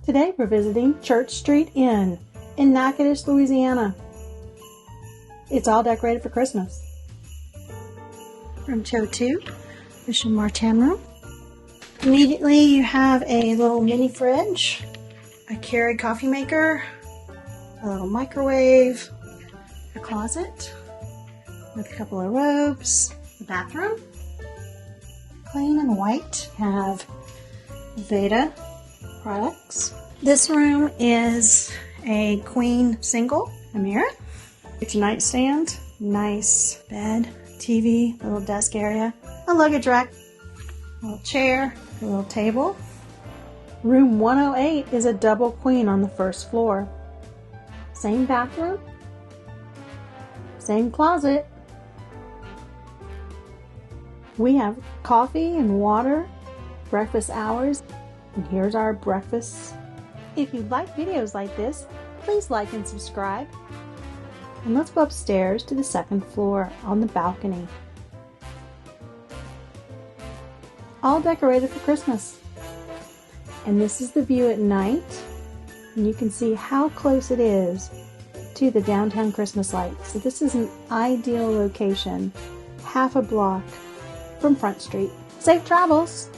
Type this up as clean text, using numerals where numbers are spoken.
Today we're visiting Church Street Inn in Natchitoches, Louisiana. It's all decorated for Christmas. Room 202, Mission Martin room. Immediately you have a little mini fridge, a Keurig coffee maker, a little microwave, a closet with a couple of robes, the bathroom, clean and white. Have Veda products. This room is a queen single, a mirror, it's a nightstand, nice bed, TV, little desk area, a luggage rack, a little chair, a little table. Room 108 is a double queen on the first floor. Same bathroom, same closet. We have coffee and water, breakfast hours, and here's our breakfast. If you like videos like this, please like and subscribe. And let's go upstairs to the second floor on the balcony. All decorated for Christmas. And this is the view at night. And you can see how close it is to the downtown Christmas lights. So this is an ideal location, half a block from Front Street. Safe travels!